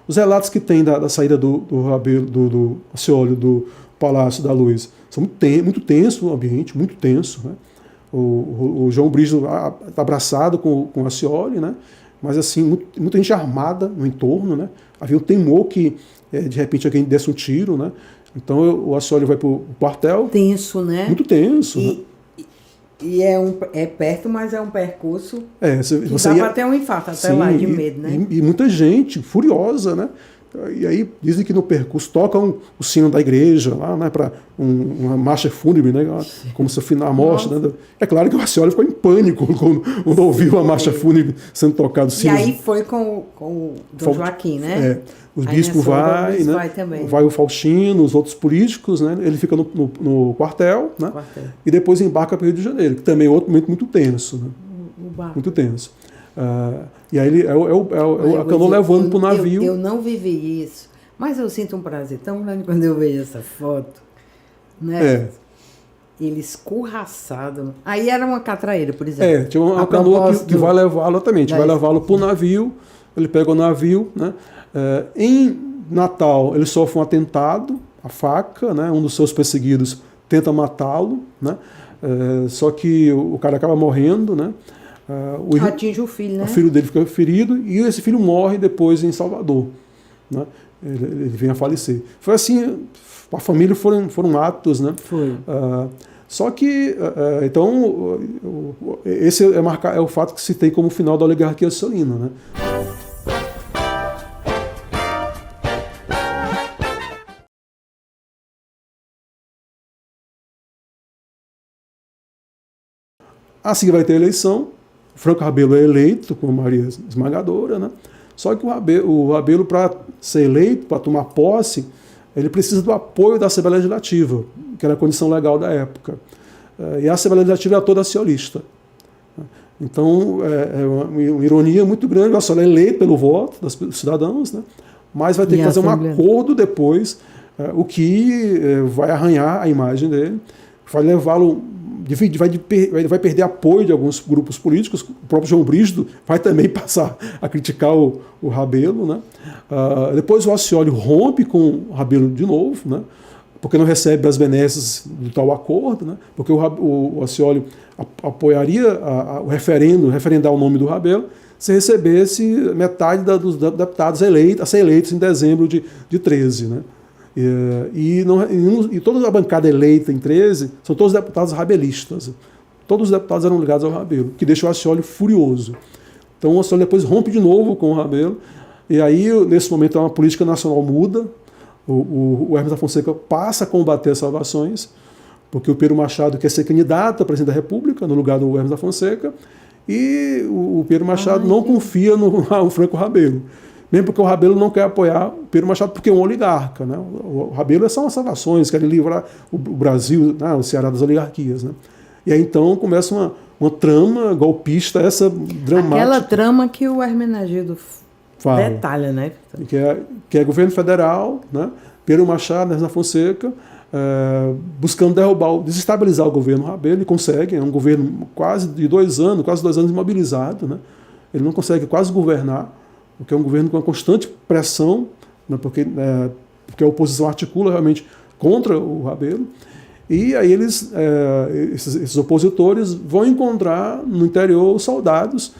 Os relatos que tem da saída do Rabelo, do Acioli, do Palácio da Luz, são muito tenso o ambiente, muito tenso, né? O João Brígido está abraçado com o Acioli, né? Mas assim, muita gente armada no entorno, né? Havia um temor que de repente alguém desse um tiro, né? Então o Acioli vai para o quartel. Tenso, né? Muito tenso. E é perto, mas é um percurso que você dá para ter um infarto até lá, de medo, né? E muita gente furiosa, né? E aí dizem que no percurso tocam o sino da igreja lá, né, para uma marcha fúnebre, né, como se fosse a morte, né? É claro que o Acioli ficou em pânico quando ouviu a marcha fúnebre sendo tocado o sino. E aí foi com o Dom Joaquim, né? Os bispos vai, né? Vai o Faustino, os outros políticos, né? Ele fica no quartel, né? E depois embarca para o Rio de Janeiro, que também é outro momento muito tenso, né? Muito tenso. E aí ele acabou levando para o navio. Eu não vivi isso, mas eu sinto um prazer tão grande quando eu vejo essa foto, né? Ele escorraçado. Aí era uma catraeira, por exemplo. Tinha uma canoa que vai levá-lo, exatamente, vai levá-lo para o navio. Ele pega o navio, né? Em Natal ele sofre um atentado, a faca, né? Um dos seus perseguidos tenta matá-lo, né? Só que o cara acaba morrendo, né? Atinge o filho, né? O filho dele fica ferido e esse filho morre depois em Salvador, né? Ele vem a falecer. Foi assim, a família foram atos, né? Foi. Só que, então, esse é o fato que se tem como final da oligarquia aciolina, né? Assim vai ter eleição. Franco Rabelo é eleito com maioria esmagadora, né? Só que o Rabelo, para ser eleito, para tomar posse, ele precisa do apoio da Assembleia Legislativa, que era a condição legal da época. E a Assembleia Legislativa era toda aciolista. Então, é uma ironia muito grande. O Acioli é eleito pelo voto dos cidadãos, né? Mas vai ter que fazer um acordo depois, o que vai arranhar a imagem dele, vai levá-lo... vai perder apoio de alguns grupos políticos. O próprio João Brígido vai também passar a criticar o Rabelo, né? Depois o Acioli rompe com o Rabelo de novo, né? Porque não recebe as benesses do tal acordo, né? Porque o Acioli apoiaria o referendar o nome do Rabelo se recebesse metade dos deputados a ser eleitos em dezembro de 13, né? E toda a bancada eleita em 13 são todos deputados rabelistas. Todos os deputados eram ligados ao Rabelo, que deixou o Acioli furioso. Então o Acioli depois rompe de novo com o Rabelo, e aí, nesse momento, uma política nacional muda. O Hermes da Fonseca passa a combater as salvações, porque o Pedro Machado quer ser candidato a presidente da República, no lugar do Hermes da Fonseca, e o Pedro Machado não confia no Franco Rabelo. Mesmo porque o Rabelo não quer apoiar o Pedro Machado, porque é um oligarca, né? O Rabelo é só umas salvações, quer livrar o Brasil, né? O Ceará das oligarquias, né? E aí então começa uma trama golpista, essa dramática. Aquela trama que o Hermenegildo detalha, né? Que é governo federal, né? Pedro Machado, Hermes da Fonseca, buscando desestabilizar o governo Rabelo, e consegue. É um governo quase 2 anos imobilizado, né? Ele não consegue quase governar, porque é um governo com uma constante pressão, né, porque a oposição articula realmente contra o Rabelo, e aí esses opositores vão encontrar no interior soldados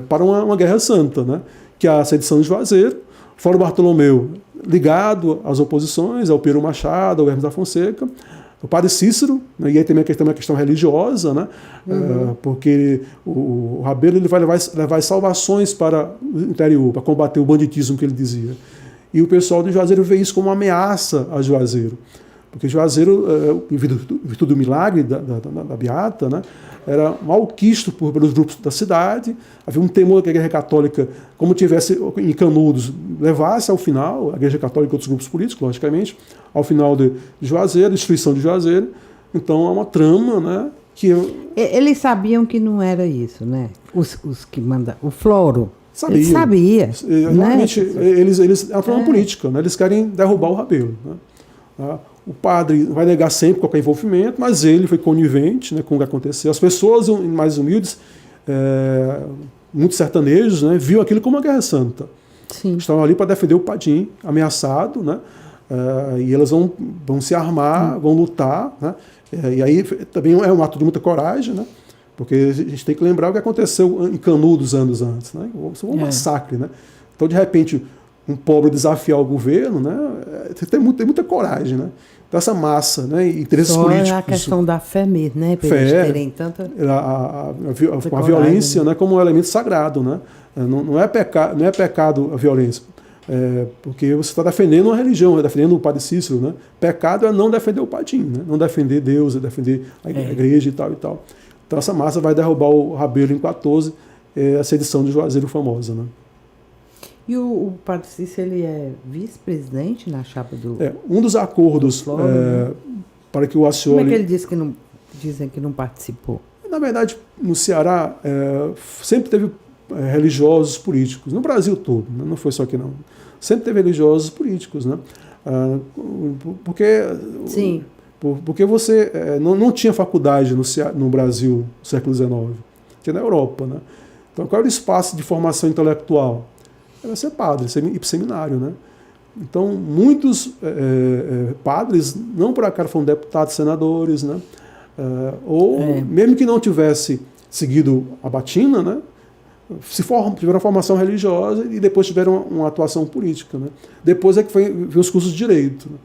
para uma guerra santa, né, que é a sedição de Juazeiro, Floro Bartolomeu ligado às oposições, ao Pedro Machado, ao Hermes da Fonseca, o padre Cícero, né, e aí também uma questão religiosa, né, porque o Rabelo ele vai levar salvações para o interior, para combater o banditismo que ele dizia. E o pessoal de Juazeiro vê isso como uma ameaça a Juazeiro, porque Juazeiro, em virtude do milagre da Beata, né, era malquisto pelos grupos da cidade. Havia um temor que a Igreja Católica, como tivesse em Canudos, levasse ao final, a Igreja Católica e outros grupos políticos, logicamente, ao final de Juazeiro, destruição de Juazeiro. Então é uma trama, né, que... Eles sabiam que não era isso, né? Os que mandam... O Floro. Sabia. Ele sabia. Realmente, eles é uma trama política, né? Eles querem derrubar o Rabelo, né? O padre vai negar sempre qualquer envolvimento, mas ele foi conivente, né, com o que aconteceu. As pessoas mais humildes, muitos sertanejos, né, viam aquilo como uma guerra santa. Sim. Estão ali para defender o Padim, ameaçado, né? E elas vão se armar, vão lutar, né? E aí também é um ato de muita coragem, né? Porque a gente tem que lembrar o que aconteceu em Canudos anos antes, né? Foi um massacre, né? Então, de repente, um pobre desafiar o governo, né? Tem muita coragem, né? Então, essa massa, né? Interesses políticos. A questão da fé mesmo, né? Para eles terem tanta a violência, né? Como um elemento sagrado, né? Não é pecado a violência. Porque você está defendendo uma religião, defendendo o Padre Cícero, né? Pecado é não defender o Padim, né? Não defender Deus, é defender a igreja e tal e tal. Então essa massa vai derrubar o Rabelo em 14, essa edição de Juazeiro famosa, né? E o Padre Cícero, ele é vice-presidente na chapa do... Um dos acordos para que o Ascioli... Como é que ele dizem que não participou? Na verdade, no Ceará, sempre teve religiosos políticos, no Brasil todo, né? Não foi só aqui não. Sempre teve religiosos políticos, né? Porque você não tinha faculdade no Brasil no século XIX, tinha na Europa, né? Então qual era o espaço de formação intelectual? Era ser padre, ir para o seminário, né? Então muitos padres, não por acaso foram deputados, senadores, né? Mesmo que não tivesse seguido a batina, né? Tiveram uma formação religiosa e depois tiveram uma atuação política, né? Depois é que veio os cursos de direito, né?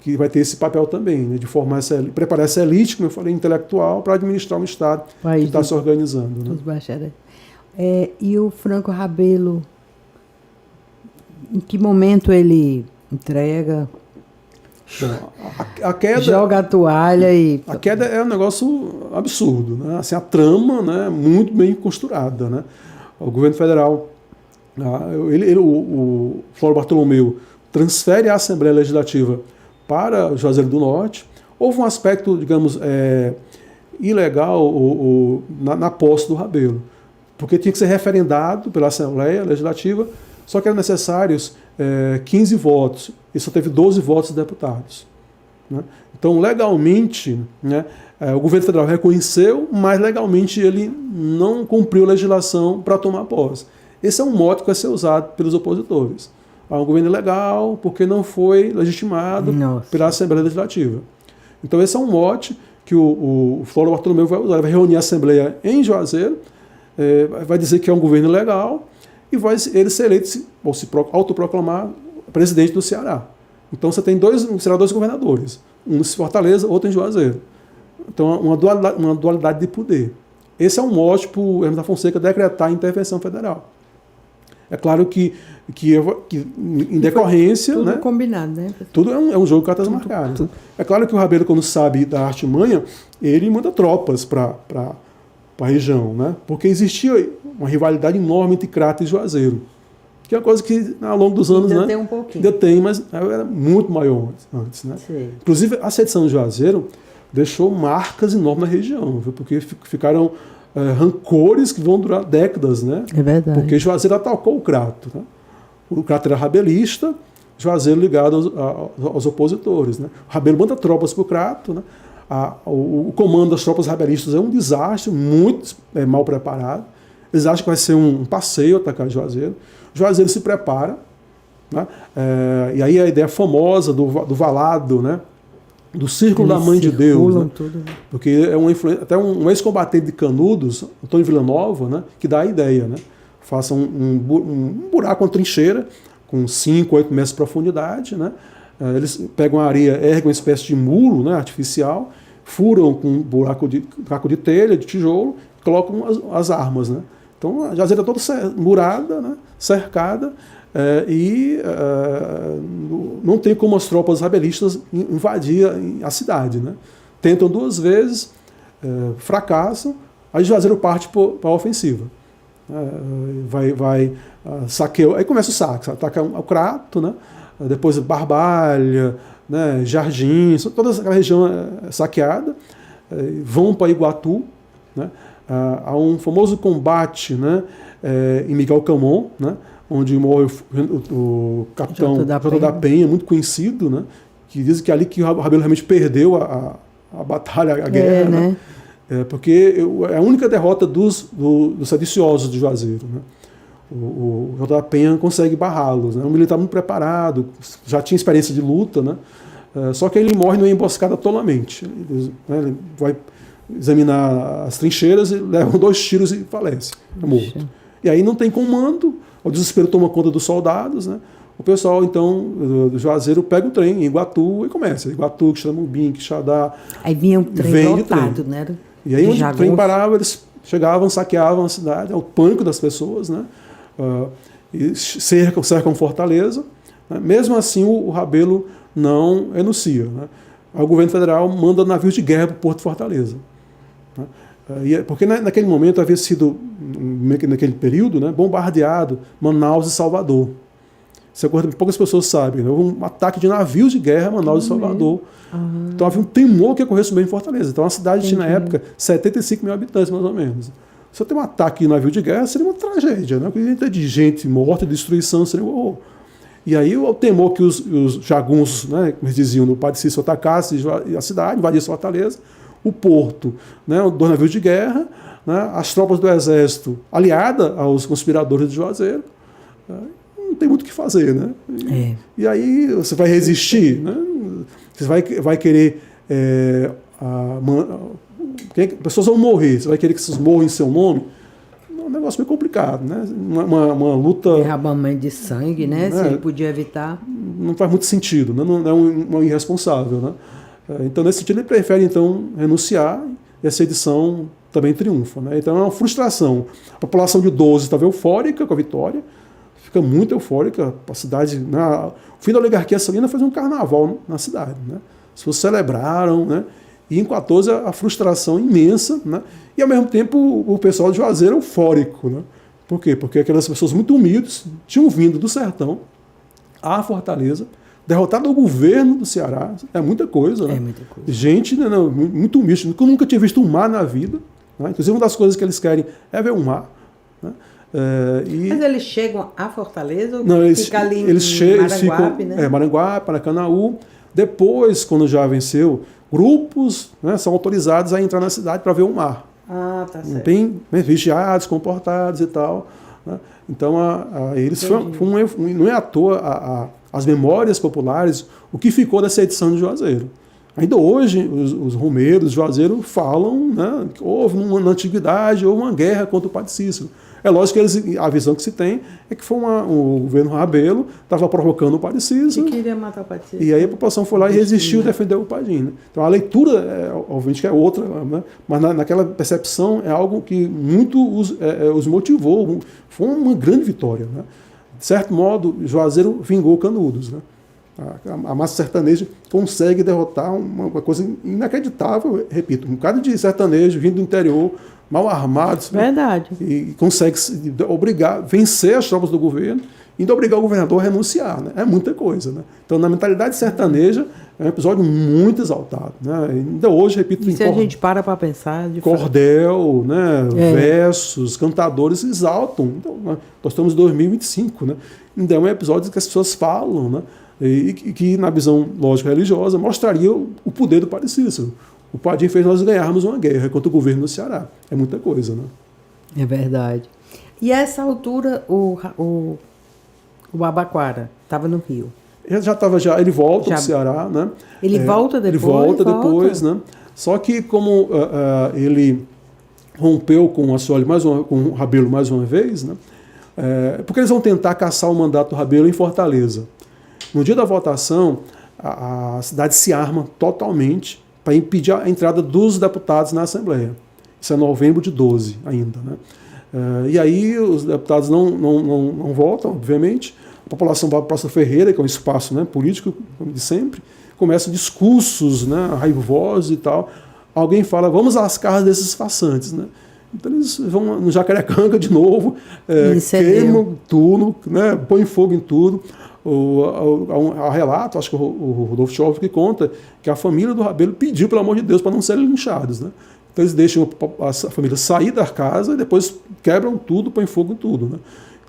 Que vai ter esse papel também, né? De formar preparar essa elite, como eu falei, intelectual, para administrar um Estado que está se organizando. Né? Os bacharéis. E o Franco Rabelo, em que momento ele entrega? Bom, a queda, joga a toalha e... A queda é um negócio absurdo, né? Assim, a trama, né, muito bem costurada, né? O governo federal, o Floro Bartolomeu transfere a Assembleia Legislativa para Juazeiro do Norte. Houve um aspecto, digamos, ilegal na posse do Rabelo, porque tinha que ser referendado pela Assembleia Legislativa, só que eram necessários 15 votos, e só teve 12 votos de deputados. Né? Então, legalmente, né, o governo federal reconheceu, mas legalmente ele não cumpriu a legislação para tomar posse. Esse é um mote que vai ser usado pelos opositores. Um governo ilegal porque não foi legitimado pela Assembleia Legislativa. Então esse é um mote que o Floro Bartolomeu vai usar. Ele vai reunir a Assembleia em Juazeiro, vai dizer que é um governo ilegal e vai ele ser eleito, ou se autoproclamar presidente do Ceará. Então você tem dois governadores, um em Fortaleza, outro em Juazeiro. Então uma dualidade de poder. Esse é um mote para o Hermes da Fonseca decretar a intervenção federal. É claro que em decorrência... Tudo né, combinado, né? Tudo é um jogo de cartas marcadas. É claro que o Rabelo, quando sabe da artimanha, ele manda tropas para a região, né? Porque existia uma rivalidade enorme entre Crato e Juazeiro. Que é uma coisa que, ao longo dos anos... Ainda né, tem um pouquinho. Ainda tem, mas era muito maior antes. Né? Inclusive, a sedição de Juazeiro deixou marcas enormes na região, viu? Porque ficaram... rancores que vão durar décadas, né? É verdade. Porque Juazeiro atacou o Crato, né? O Crato era rabelista, Juazeiro ligado aos opositores, né? O Rabelo manda tropas para o Crato, né? O comando das tropas rabelistas é um desastre, muito mal preparado. Eles acham que vai ser um passeio atacar Juazeiro. Juazeiro se prepara, né? E aí a ideia famosa do valado, né? Do Círculo da Mãe de Deus, né? Porque é uma influência, até um ex-combatente de Canudos, Antônio Villanova, né? Que dá a ideia, né? Faça um buraco, uma trincheira com 5, 8 metros de profundidade, né? Eles pegam a areia, erguem uma espécie de muro, né, artificial, furam com um buraco de telha, de tijolo, colocam as armas, né? Então a Juazeiro é toda murada, né? Cercada, não tem como as tropas rabelistas invadir a cidade, né? Tentam 2 vezes, fracassam, aí Juazeiro parte para a ofensiva. Saqueia, aí começa o saque, ataca o Crato, né? Depois Barbalha, né? Jardins, toda aquela região saqueada, vão para Iguatu, né? Há um famoso combate, né? Em Miguel Camon, né? Onde morre o capitão Jota da Penha, muito conhecido, né? Que diz que é ali que o Rabelo realmente perdeu a batalha, a guerra, né? Porque é a única derrota dos sediciosos de Juazeiro, né? o J. da Penha consegue barrá-los. Né? Um militar muito preparado, já tinha experiência de luta, né? Só que ele morre numa emboscada tolamente. Ele vai examinar as trincheiras e leva 2 tiros e falece, é morto. E aí não tem comando, o desespero toma conta dos soldados, né? O pessoal, então, do Juazeiro pega o trem em Iguatu e começa. Iguatu, Quixeramobim, Quixadá. Aí vinha um trem lotado, né? E aí, onde o trem parava, eles chegavam, saqueavam a cidade, é o pânico das pessoas, né? E cercam Fortaleza. Né? Mesmo assim, o Rabelo não renuncia. Né? O governo federal manda navios de guerra para o Porto de Fortaleza. Né? Porque naquele momento havia sido, naquele período, né, bombardeado Manaus e Salvador. Isso é coisa que poucas pessoas sabem. Né? Houve um ataque de navios de guerra a Manaus e Salvador. Então havia um temor que ocorresse bem em Fortaleza. Então a cidade tinha, na época, 75 mil habitantes, mais ou menos. Se eu ter um ataque de navio de guerra, seria uma tragédia. Né? Porque de gente morta, destruição, seria um horror. E aí o temor que os jagunços, né, como eles diziam, no Padre Cícero, atacassem a cidade, invadissem Fortaleza, o porto, né, 2 navios de guerra, né, as tropas do exército aliadas aos conspiradores de Juazeiro. Não tem muito o que fazer, né? E aí você vai resistir, né? Você vai querer... pessoas vão morrer, você vai querer que essas morram em seu nome? É um negócio meio complicado, né? Uma luta... Derramamento de sangue, né? Se ele podia evitar. Não faz muito sentido, né? Não é um irresponsável, né? Então, nesse sentido, ele prefere, então, renunciar e essa edição também triunfa, né? Então, é uma frustração. A população de 12 estava eufórica com a vitória, fica muito eufórica, a cidade... O fim da oligarquia salina fez um carnaval na cidade, né? As pessoas celebraram, né? E em 14 a frustração imensa, né? E ao mesmo tempo o pessoal de Juazeiro eufórico, né? Por quê? Porque aquelas pessoas muito humildes tinham vindo do sertão à Fortaleza, derrotado o governo do Ceará, é muita coisa, né? É muita coisa. Gente, né, muito humilde, que nunca tinha visto um mar na vida, né? Inclusive uma das coisas que eles querem é ver um mar, né? Mas eles chegam a Fortaleza ou não, fica ali em Maranguape, né? Maranguape, Paracanaú. Depois, quando já venceu, grupos, né, são autorizados a entrar na cidade para ver o mar. Ah, tá certo. Bem, vigiados, comportados e tal. Né? Então, eles não é à toa as memórias populares, o que ficou dessa edição de Juazeiro. Ainda hoje, os romeiros de Juazeiro falam, né, que houve na antiguidade uma guerra contra o Padre Cícero. É lógico que a visão que se tem é que foi o governo Rabelo estava provocando o Padre Cícero. E queria matar o Padre Cícero. E aí a população foi lá e resistiu e defendeu o Padinho. Né? Então a leitura, obviamente, que é outra, né? Mas naquela percepção é algo que muito os motivou. Foi uma grande vitória. Né? De certo modo, Juazeiro vingou Canudos. Né? A massa sertaneja consegue derrotar uma coisa inacreditável, repito, um bocado de sertanejo vindo do interior, mal armados. Verdade. E consegue vencer as tropas do governo e ainda obrigar o governador a renunciar. Né? É muita coisa. Né? Então, na mentalidade sertaneja, é um episódio muito exaltado. Né? Ainda hoje, repito... E se a gente para pensar... Cordel, né? Versos, cantadores exaltam. Então, nós estamos em 2025. Né? Ainda é um episódio que as pessoas falam, né? E que, na visão lógica religiosa, mostraria o poder do Padre Cícero. O Padinho fez nós ganharmos uma guerra contra o governo do Ceará. É muita coisa, né? É verdade. E a essa altura, o Abaquara estava no Rio. Ele volta para o Ceará, né? Ele volta depois? Ele volta depois, né? Só que como ele rompeu com com o Rabelo mais uma vez, né? Porque eles vão tentar caçar o mandato do Rabelo em Fortaleza. No dia da votação, a cidade se arma totalmente para impedir a entrada dos deputados na Assembleia. Isso é novembro de 12 ainda. Né? E aí os deputados não votam, obviamente. A população vai para a Praça Ferreira, que é um espaço, né, político, como de sempre. Começam discursos, né, raivosos e tal. Alguém fala, vamos às casas desses façantes. Né? Então eles vão no Jacarecanga de novo, queimam tudo, né, põem fogo em tudo. Há relato, acho que o Rodolfo Schoff que conta, que a família do Rabelo pediu, pelo amor de Deus, para não serem linchados. Né? Então eles deixam a família sair da casa e depois quebram tudo, põem fogo em tudo. Né?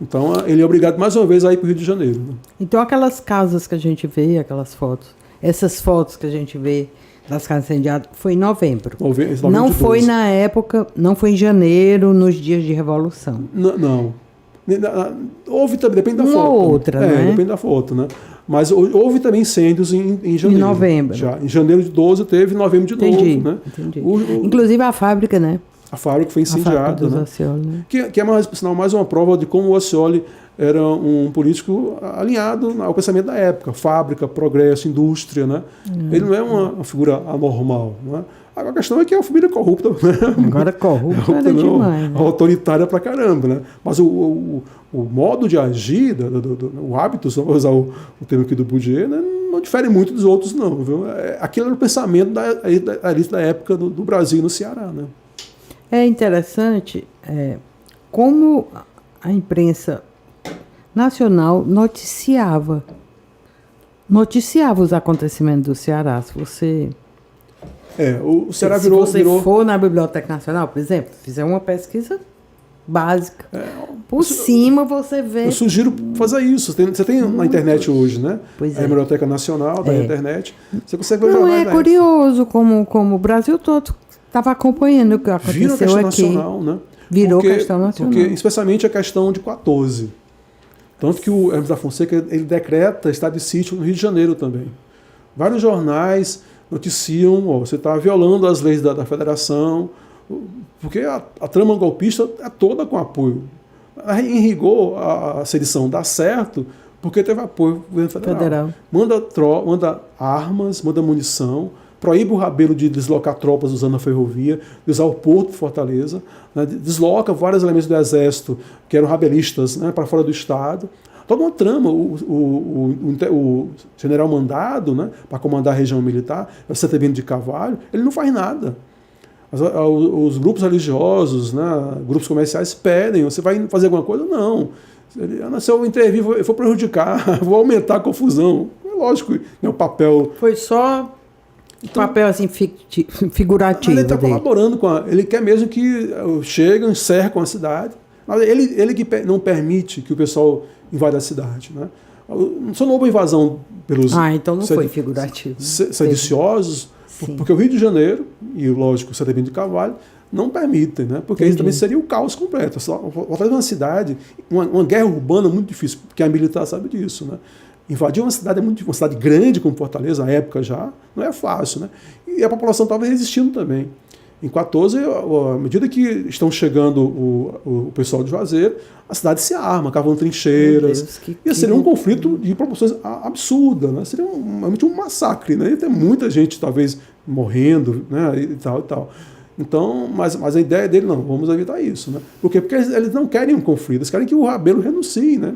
Então ele é obrigado mais uma vez a ir para o Rio de Janeiro. Né? Então aquelas casas que a gente vê, aquelas fotos, essas fotos que a gente vê das casas incendiadas, foi em novembro. Não foi na época, não foi em janeiro, nos dias de Revolução. Não. Houve também, depende da Uma foto. ou outra, né? Depende da foto, né? Mas houve também incêndios em janeiro. Em novembro. Já. Em janeiro de 12 teve, em novembro de Entendi, novo, né? entendi. Inclusive a fábrica, né? A fábrica foi A fábrica incendiada, dos né? Osceola, né? Que é mais, por sinal, mais uma prova de como o Osceola era um político alinhado ao pensamento da época. Fábrica, progresso, indústria, né? Ele não é uma figura anormal, né? A questão é que é uma família corrupta, né? Agora corrupto era não, demais, né? autoritária pra caramba, né? Mas o modo de agir, o hábito, só vou usar o termo aqui do Bourdieu, né? Não difere muito dos outros, não, viu? Aquilo era o pensamento da época do Brasil e no Ceará, né? É interessante como a imprensa nacional noticiava os acontecimentos do Ceará. Se você, o Ceará se virou... você for na Biblioteca Nacional, por exemplo, fizer uma pesquisa básica, por cima você vê... Eu sugiro fazer isso. Você tem na internet hoje, né? Pois A é. Biblioteca Nacional da internet. Você consegue ver Não, jornais é da curioso como o Brasil todo estava acompanhando o que época. Vira aconteceu questão aqui. nacional, né? Virou questão nacional. Porque, especialmente a questão de 14. Tanto que o Hermes da Fonseca ele decreta estado de sítio no Rio de Janeiro também. Vários jornais noticiam, você está violando as leis da federação, porque a trama golpista é toda com apoio. Em rigor, a sedição dá certo porque teve apoio do governo federal. Manda armas, manda munição, proíbe o Rabelo de deslocar tropas usando a ferrovia, de usar o porto de Fortaleza, né, desloca vários elementos do exército que eram rabelistas, né, para fora do estado. Toda uma trama. O general mandado, né, para comandar a região militar, o Setebino de Carvalho, ele não faz nada. Os grupos religiosos, né, grupos comerciais pedem, você vai fazer alguma coisa? Não. Se eu intervir, eu vou prejudicar, vou aumentar a confusão. É lógico, é o papel... Foi só papel assim figurativo. Ele está colaborando ele quer mesmo que cheguem, cercam a cidade. Mas ele que não permite que o pessoal invada a cidade, né? Só não houve invasão pelos então não foi figurativo. sediciosos, porque o Rio de Janeiro e, lógico, o Setebino de Carvalho não permitem, né? Porque isso também seria o caos completo. Fortaleza é uma cidade, uma guerra urbana muito difícil, porque a militar sabe disso, né? Invadir uma cidade grande como Fortaleza, na época já, não é fácil, né? E a população estava resistindo também. Em 14, à medida que estão chegando o pessoal de Juazeiro, a cidade se arma, cavam trincheiras. Seria um conflito de proporções absurdas, né? Seria realmente um massacre, né? Ia ter muita gente, talvez, morrendo, né? E tal, e tal. Então, mas a ideia dele, não, vamos evitar isso, né? Por quê? Porque eles não querem um conflito, eles querem que o Rabelo renuncie, né?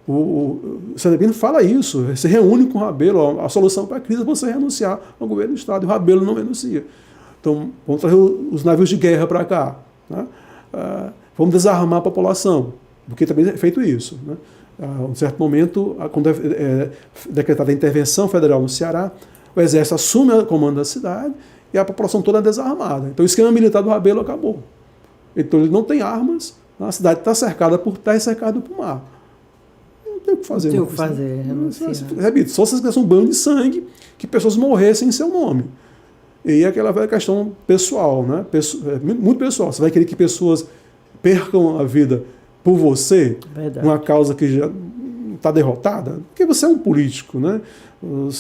O Setebino fala isso, se reúne com o Rabelo, a solução para a crise é você renunciar ao governo do Estado, e o Rabelo não renuncia. Então, vamos trazer os navios de guerra para cá, né? Vamos desarmar a população, porque também é feito isso, né? A um certo momento, quando é decretada a intervenção federal no Ceará, o Exército assume o comando da cidade e a população toda é desarmada. Então, o esquema militar do Rabelo acabou. Então, ele não tem armas, a cidade está cercada por terra e cercada por mar. Não tem o que fazer. Não tem o que fazer, repito, só se fizesse um banho de sangue, que pessoas morressem em seu nome. E aquela velha questão pessoal, né? Muito pessoal. Você vai querer que pessoas percam a vida por você, uma causa que já está derrotada? Porque você é um político, né?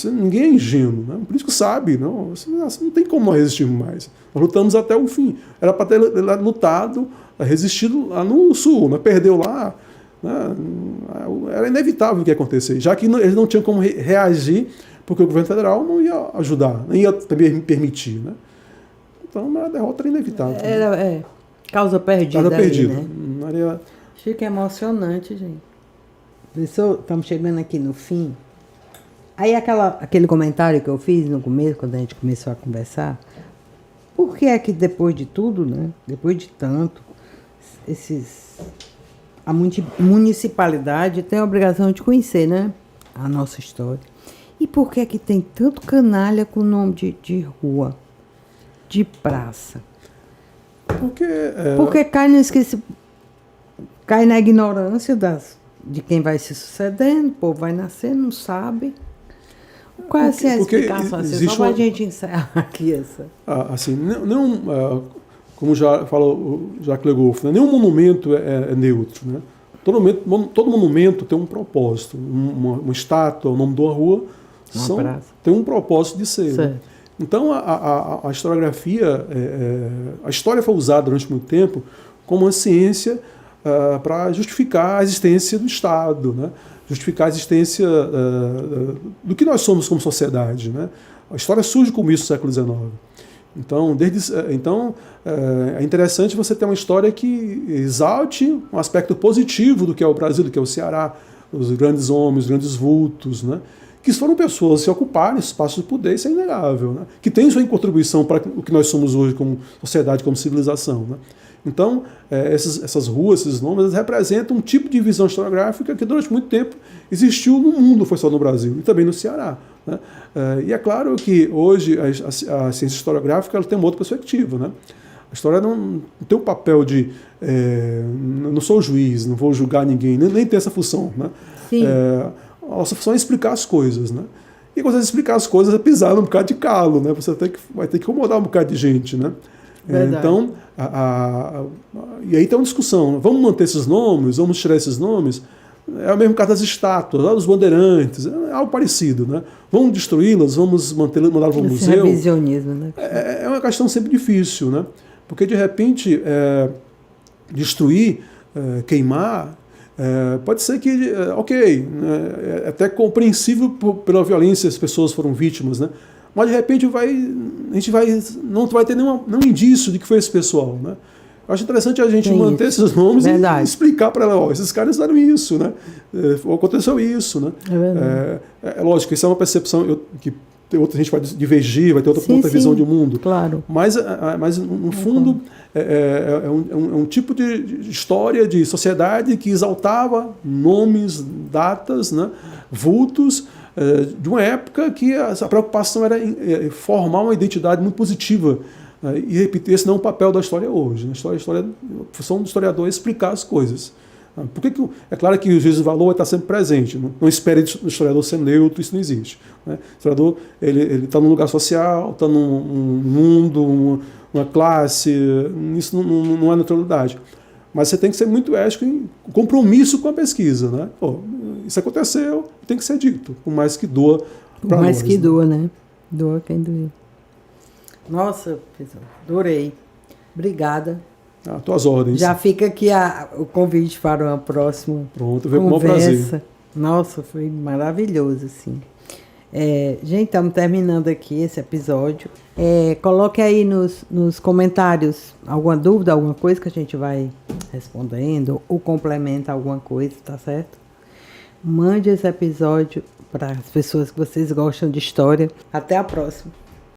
Ninguém é ingênuo, né? Um político sabe, não, você não tem como nós resistirmos mais. Nós lutamos até o fim. Era para ter lutado, resistido lá no sul, mas perdeu lá. Né? Era inevitável o que ia acontecer, já que eles não tinham como reagir, porque o governo federal não ia ajudar, nem ia também permitir, né? Então a derrota era inevitável. Causa perdida. Causa perdida. Né? Fica emocionante, gente. Estamos chegando aqui no fim. Aí aquele comentário que eu fiz no começo, quando a gente começou a conversar, por que é que depois de tudo, né? Depois de tanto, a municipalidade tem a obrigação de conhecer, né? A nossa história. E por que é que tem tanto canalha com o nome de rua, de praça? Porque cai na ignorância de quem vai se sucedendo, o povo vai nascer, não sabe. Qual é a explicação? Assim, só para a gente encerrar aqui essa. Assim, como já falou o Jacques Le Goff, né? Nenhum monumento é neutro, né? Todo monumento tem um propósito. Uma estátua, o nome de uma rua, tem um propósito de ser. Né? Então, a historiografia, a história foi usada durante muito tempo como uma ciência para justificar a existência do Estado, né? Justificar a existência do que nós somos como sociedade. Né? A história surge como isso no século XIX. Então, é interessante você ter uma história que exalte um aspecto positivo do que é o Brasil, do que é o Ceará, os grandes homens, os grandes vultos, né? Que foram pessoas que se ocuparam espaços de poder, isso é inegável, né? Que tem sua contribuição para o que nós somos hoje como sociedade, como civilização. Né? Então, essas ruas, esses nomes, eles representam um tipo de visão historiográfica que durante muito tempo existiu no mundo, não foi só no Brasil, e também no Ceará. Né? E é claro que hoje a ciência historiográfica ela tem uma outra perspectiva. Né? A história não tem o papel de... não sou juiz, não vou julgar ninguém, nem tem essa função. Né? Sim. A nossa função é explicar as coisas. Né? E quando você explicar as coisas é pisar num bocado de calo. Né? Você vai ter que incomodar um bocado de gente. Né? Então, e aí tem uma discussão. Vamos manter esses nomes? Vamos tirar esses nomes? É o mesmo caso das estátuas, lá dos bandeirantes, é algo parecido. Né? Vamos destruí-las? Vamos mandá-las para o museu? Revisionismo, né? É uma questão sempre difícil, né? Porque de repente destruir, queimar, pode ser que, é até compreensível pela violência as pessoas foram vítimas, né? Mas de repente a gente não vai ter nenhum indício de que foi esse pessoal, né? Eu acho interessante a gente manter esses nomes e explicar para ela, esses caras fizeram isso, né? Aconteceu isso, né? É lógico, isso é uma percepção que outra gente vai divergir, vai ter outra visão de mundo. Claro. Mas no fundo, é um tipo de história de sociedade que exaltava nomes, datas, né? Vultos, de uma época que a preocupação era formar uma identidade muito positiva. E repetir, esse não é o papel da história hoje. A função do historiador é explicar as coisas. É claro que o juízo de valor vai estar sempre presente. Não espere do historiador ser neutro, isso não existe. Né? O historiador ele está num lugar social, está num mundo, uma classe, isso não é neutralidade. Mas você tem que ser muito ético em compromisso com a pesquisa. Né? Isso aconteceu, tem que ser dito, por mais que doa para nós. Por mais que doa, né? Doa quem doer. Nossa, pessoal, adorei. Obrigada. Tuas ordens. Já fica aqui o convite para uma próxima Pronto, veio com o maior prazer. Nossa, foi maravilhoso, assim. Gente, estamos terminando aqui esse episódio. Coloque aí nos comentários alguma dúvida, alguma coisa que a gente vai respondendo, ou complementa alguma coisa, tá certo? Mande esse episódio para as pessoas que vocês gostam de história. Até a próxima.